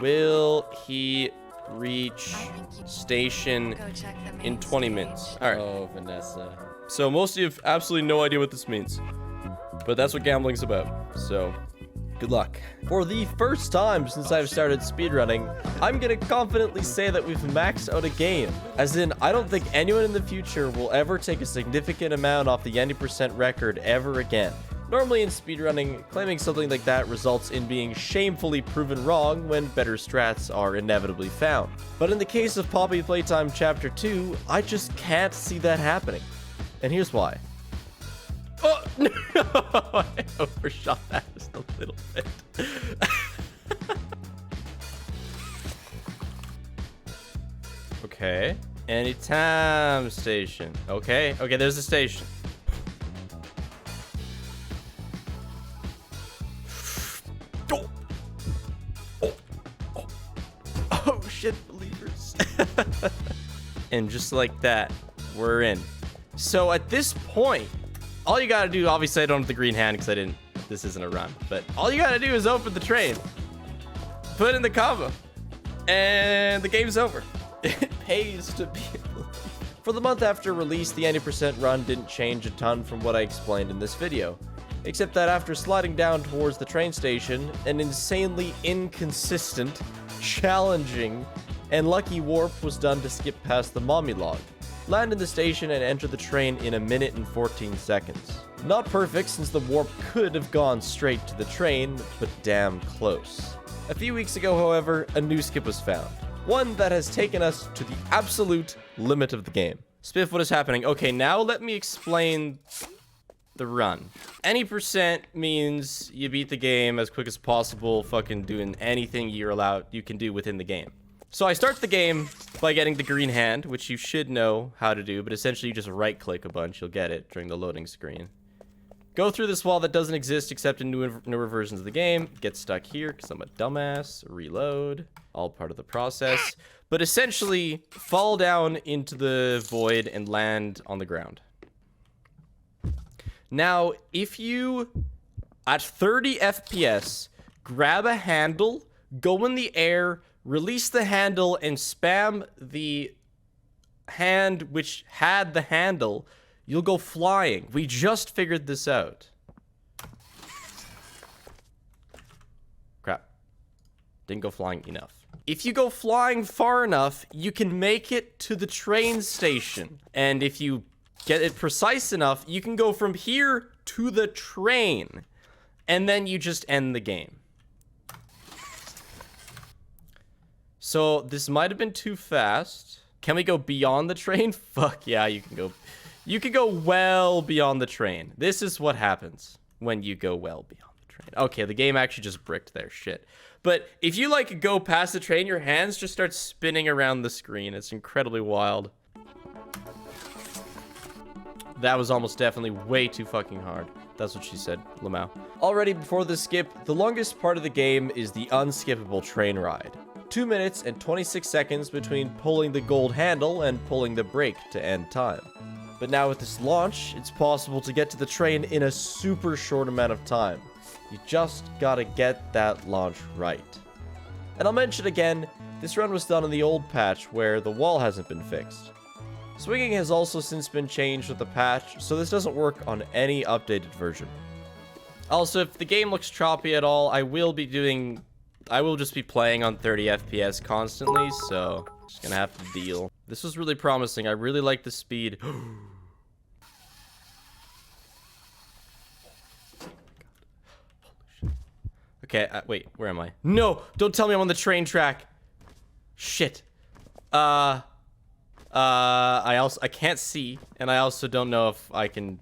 Will he reach station in 20 minutes? All right. Oh, Vanessa. So most of you have absolutely no idea what this means. But that's what gambling's about. So, good luck. For the first time since I've started speedrunning, I'm gonna confidently say that we've maxed out a game. As in, I don't think anyone in the future will ever take a significant amount off the 90% record ever again. Normally in speedrunning, claiming something like that results in being shamefully proven wrong when better strats are inevitably found. But in the case of Poppy Playtime Chapter 2, I just can't see that happening. And here's why. Oh, no! I overshot that just a little bit. Okay. Anytime station. Okay. Okay, there's a station. Oh. Oh. Oh. Oh, shit, believers. And just like that, we're in. So at this point, all you gotta do, obviously I don't have the green hand because this isn't a run, but all you gotta do is open the train, put in the combo, and the game's over. It pays to be able. For the month after release, the 90% run didn't change a ton from what I explained in this video, except that after sliding down towards the train station, an insanely inconsistent, challenging, and lucky warp was done to skip past the mommy log. Land in the station and enter the train in 1 minute and 14 seconds. Not perfect since the warp could have gone straight to the train, but damn close. A few weeks ago, however, a new skip was found. One that has taken us to the absolute limit of the game. Spiff, what is happening? Okay, now let me explain the run. Any percent means you beat the game as quick as possible, fucking doing anything you can do within the game. So I start the game by getting the green hand, which you should know how to do, but essentially you just right-click a bunch, you'll get it during the loading screen. Go through this wall that doesn't exist except in newer versions of the game. Get stuck here because I'm a dumbass. Reload. All part of the process. But essentially, fall down into the void and land on the ground. Now, if you, at 30 FPS, grab a handle, go in the air, release the handle, and spam the hand which had the handle, you'll go flying. We just figured this out. Crap. Didn't go flying enough. If you go flying far enough, you can make it to the train station. And if you get it precise enough, you can go from here to the train. And then you just end the game. So this might have been too fast. Can we go beyond the train? Fuck yeah, you can go. You can go well beyond the train. This is what happens when you go well beyond the train. Okay, the game actually just bricked there. Shit. But if you like go past the train, your hands just start spinning around the screen. It's incredibly wild. That was almost definitely way too fucking hard. That's what she said, Lamau. Already before the skip, the longest part of the game is the unskippable train ride. 2 minutes and 26 seconds between pulling the gold handle and pulling the brake to end time. But now with this launch, it's possible to get to the train in a super short amount of time. You just gotta get that launch right. And I'll mention again, this run was done in the old patch where the wall hasn't been fixed. Swinging has also since been changed with the patch, so this doesn't work on any updated version. Also, if the game looks choppy at all, I will just be playing on 30 FPS constantly, so just gonna have to deal. This was really promising. I really like the speed. Okay, wait, where am I? No, don't tell me I'm on the train track. Shit. I can't see, and I also don't know if I can.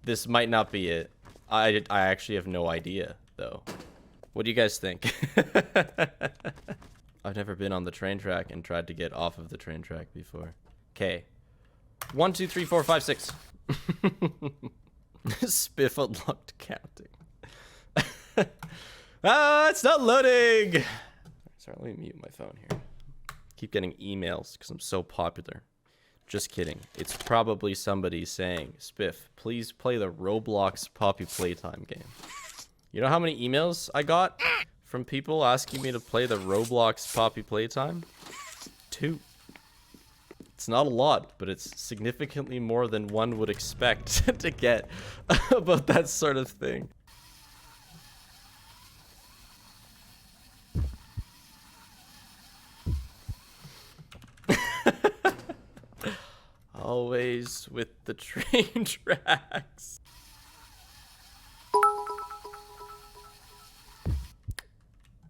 This might not be it. I actually have no idea, though. What do you guys think? I've never been on the train track and tried to get off of the train track before. Okay. 1, 2, 3, 4, 5, 6. Spiff unlocked counting. It's not loading! Sorry, let me mute my phone here. Keep getting emails because I'm so popular. Just kidding. It's probably somebody saying, Spiff, please play the Roblox Poppy Playtime game. You know how many emails I got from people asking me to play the Roblox Poppy Playtime? 2. It's not a lot, but it's significantly more than one would expect to get about that sort of thing. Always with the train tracks.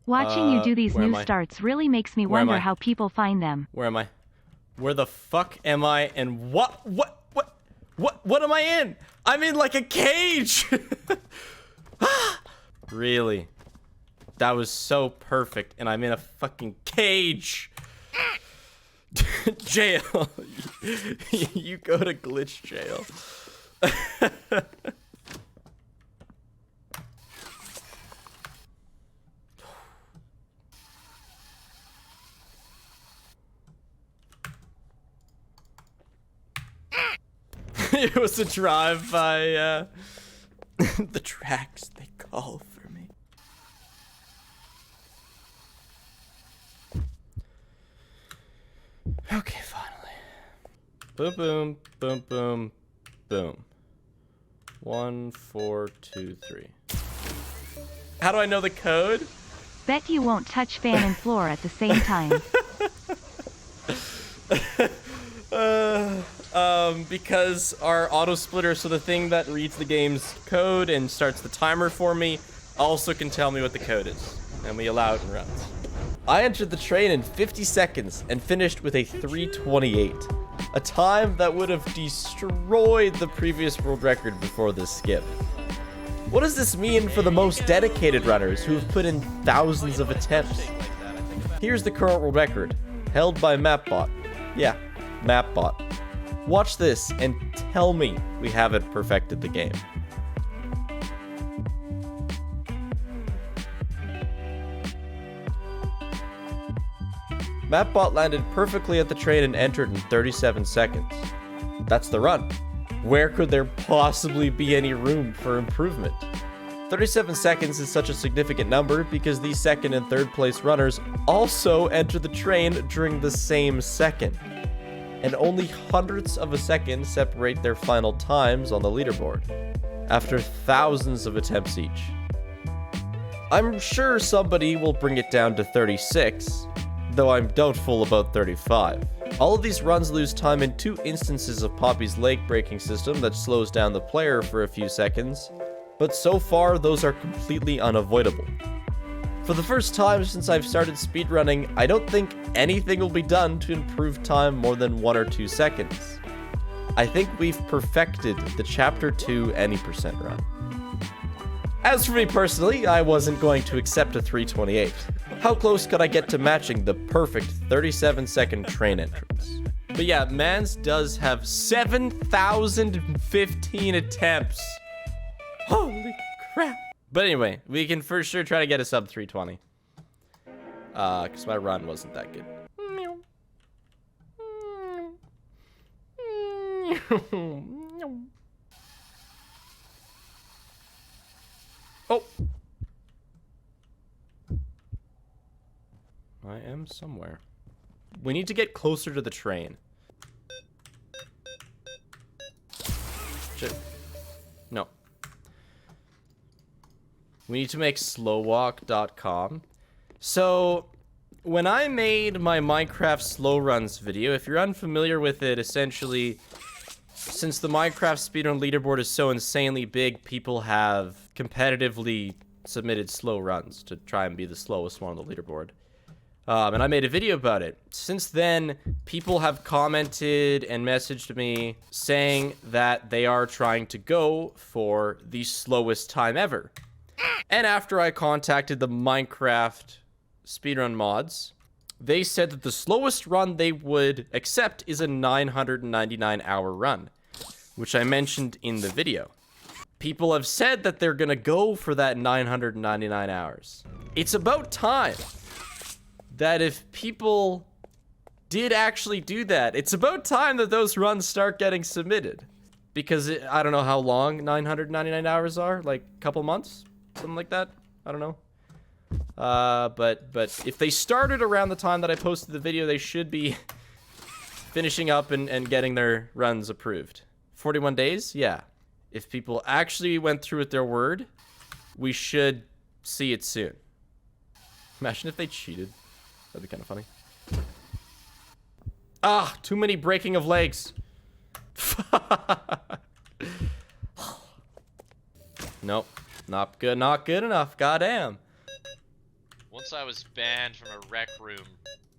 Watching you do these new starts really makes me wonder how people find them. Where am I? Where the fuck am I? And what am I in? I'm in like a cage. Really? That was so perfect, and I'm in a fucking cage. Jail. You go to glitch jail. It was a drive by the tracks they call for me. Okay, finally. Boom, boom, boom, boom, boom. 1, 4, 2, 3. How do I know the code? Bet you won't touch fan and floor at the same time. Because our auto splitter, so the thing that reads the game's code and starts the timer for me, also can tell me what the code is, and we allow it and runs. I entered the train in 50 seconds and finished with a 3:28, a time that would have destroyed the previous world record before this skip. What does this mean for the most dedicated runners who have put in thousands of attempts? Here's the current world record, held by MapBot. Yeah, MapBot. Watch this and tell me we haven't perfected the game. MapBot landed perfectly at the train and entered in 37 seconds. That's the run. Where could there possibly be any room for improvement? 37 seconds is such a significant number because these second and third place runners also enter the train during the same second. And only hundredths of a second separate their final times on the leaderboard, after thousands of attempts each. I'm sure somebody will bring it down to 36, though I'm doubtful about 35. All of these runs lose time in 2 instances of Poppy's leg braking system that slows down the player for a few seconds, but so far those are completely unavoidable. For the first time since I've started speedrunning, I don't think anything will be done to improve time more than 1 or 2 seconds. I think we've perfected the Chapter 2 any percent run. As for me personally, I wasn't going to accept a 3:28. How close could I get to matching the perfect 37-second train entrance? But yeah, Mans does have 7,015 attempts. Holy crap. But anyway, we can for sure try to get a sub 320. Because my run wasn't that good. Oh! I am somewhere. We need to get closer to the train. Shit. No. We need to make slowwalk.com. So, when I made my Minecraft slow runs video, if you're unfamiliar with it, essentially, since the Minecraft speedrun leaderboard is so insanely big, people have competitively submitted slow runs to try and be the slowest one on the leaderboard. And I made a video about it. Since then, people have commented and messaged me saying that they are trying to go for the slowest time ever. And after I contacted the Minecraft speedrun mods, they said that the slowest run they would accept is a 999-hour run, which I mentioned in the video. People have said that they're gonna go for that 999 hours. It's about time that if people did actually do that, it's about time that those runs start getting submitted. Because I don't know how long 999 hours are, like a couple months? Something like that? I don't know. But if they started around the time that I posted the video, they should be finishing up and getting their runs approved. 41 days? Yeah. If people actually went through with their word, we should see it soon. Imagine if they cheated. That'd be kind of funny. Ah, too many breaking of legs. Nope. Not good enough. Goddamn. Once I was banned from a rec room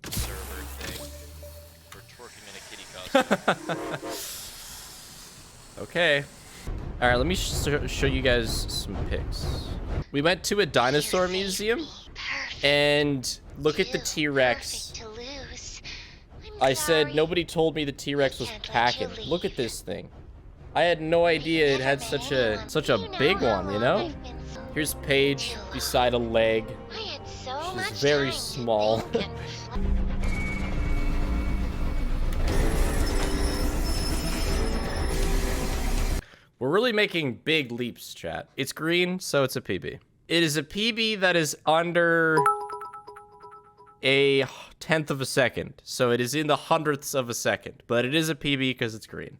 server thing for twerking in a kitty costume. Okay. Alright, let me show you guys some pics. We went to a dinosaur museum, and look at the T-Rex. I said nobody told me the T-Rex was packing. Look at this thing. I had no idea it had such a big one, you know? Here's Paige beside a leg. She's very small. We're really making big leaps, chat. It's green, so it's a PB. It is a PB that is under a 1/10 of a second. So it is in the 100ths of a second. But it is a PB because it's green.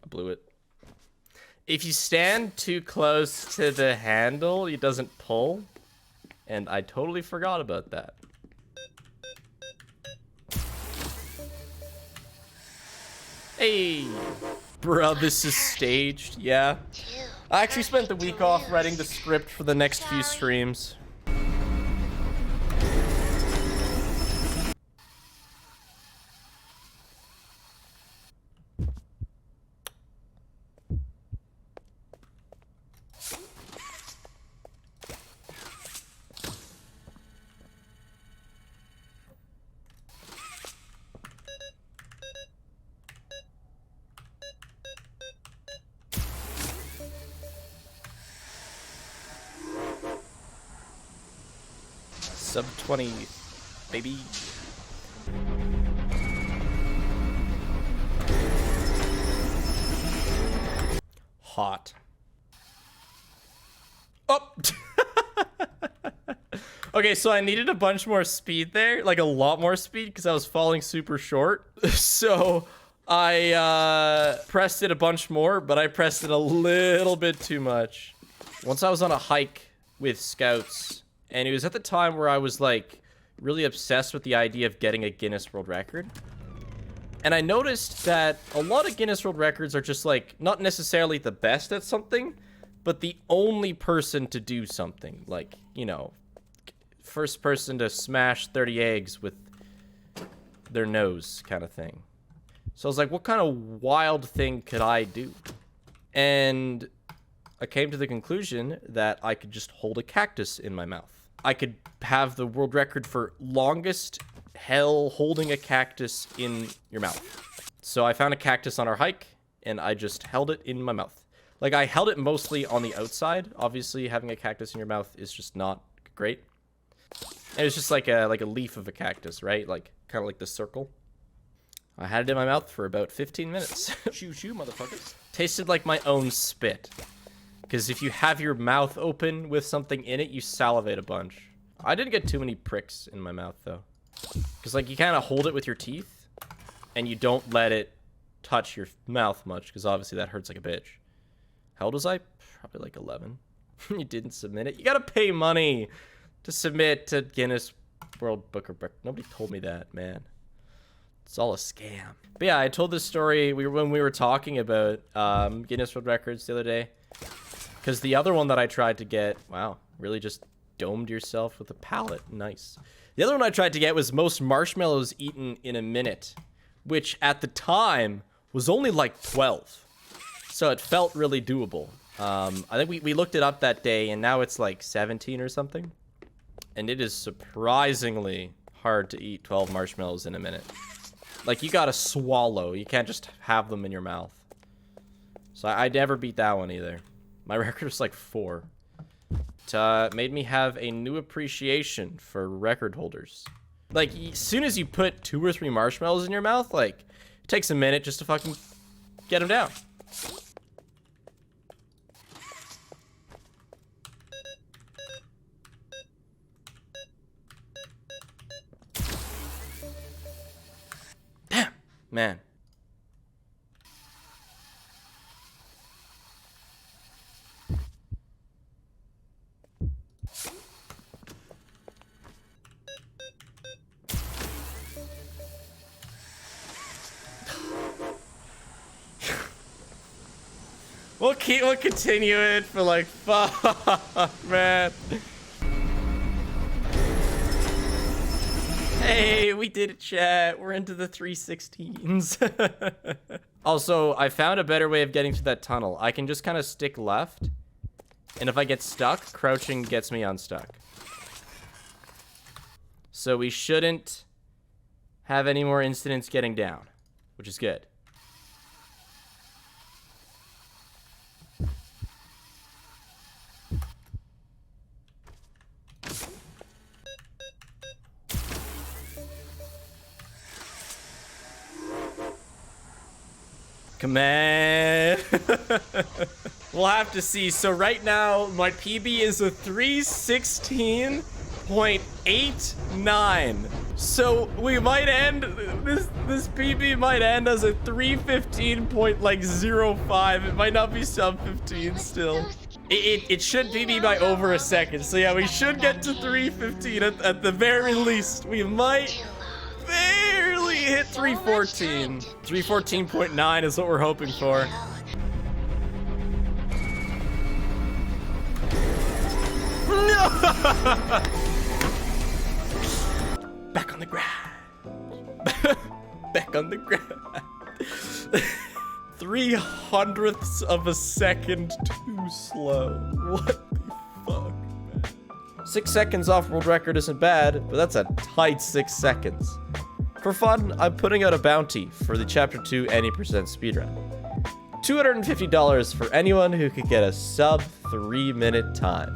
I blew it. If you stand too close to the handle, it doesn't pull. And I totally forgot about that. Hey! Bruh, this is staged, yeah. I actually spent the week off writing the script for the next few streams. Sub 20, baby. Hot. Oh! Okay, so I needed a bunch more speed there, like a lot more speed, because I was falling super short. So I pressed it a bunch more, but I pressed it a little bit too much. Once I was on a hike with scouts, and it was at the time where I was, like, really obsessed with the idea of getting a Guinness World Record. And I noticed that a lot of Guinness World Records are just, like, not necessarily the best at something, but the only person to do something. Like, you know, first person to smash 30 eggs with their nose kind of thing. So I was like, what kind of wild thing could I do? And I came to the conclusion that I could just hold a cactus in my mouth. I could have the world record for longest hell holding a cactus in your mouth. So I found a cactus on our hike, and I just held it in my mouth. Like, I held it mostly on the outside. Obviously, having a cactus in your mouth is just not great. And it's just like a leaf of a cactus, right? Like, kind of like the circle. I had it in my mouth for about 15 minutes. Shoo shoo, motherfuckers. Tasted like my own spit. Because if you have your mouth open with something in it, you salivate a bunch. I didn't get too many pricks in my mouth, though. Because, like, you kind of hold it with your teeth, and you don't let it touch your mouth much, because obviously that hurts like a bitch. How old was I? Probably like 11. You didn't submit it? You gotta pay money to submit to Guinness World Book of Records. Nobody told me that, man. It's all a scam. But yeah, I told this story when we were talking about Guinness World Records the other day. Because the other one that I tried to get, wow, really just domed yourself with a pallet. Nice. The other one I tried to get was most marshmallows eaten in a minute, which at the time was only like 12. So it felt really doable. I think we looked it up that day, and now it's like 17 or something. And it is surprisingly hard to eat 12 marshmallows in a minute. Like, you gotta swallow. You can't just have them in your mouth. So I never beat that one either. My record was like 4. It made me have a new appreciation for record holders. Like, as soon as you put 2 or 3 marshmallows in your mouth, like, it takes a minute just to fucking get them down. Damn, man. We'll continue it for like, fuck, man. Hey, we did it, chat. We're into the 316s. Also, I found a better way of getting to that tunnel. I can just kind of stick left, and if I get stuck, crouching gets me unstuck. So we shouldn't have any more incidents getting down, which is good. Come on. We'll have to see. So right now, my PB is a 316.89. So we might end, this PB might end as a 315.05. It might not be sub 15 still. It should PB by over a second. So yeah, we should get to 315 at the very least. We might barely hit 314. 314.9 is what we're hoping for. No! Back on the ground. Back on the ground. 300ths of a second too slow. What the fuck, man? 6 seconds off world record isn't bad, but that's a tight 6 seconds. For fun, I'm putting out a bounty for the Chapter 2 any percent speedrun. $250 for anyone who could get a sub 3-minute time.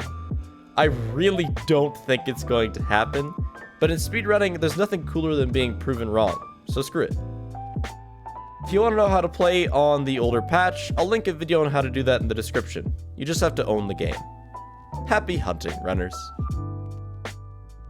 I really don't think it's going to happen, but in speedrunning, there's nothing cooler than being proven wrong, so screw it. If you want to know how to play on the older patch, I'll link a video on how to do that in the description. You just have to own the game. Happy hunting, runners.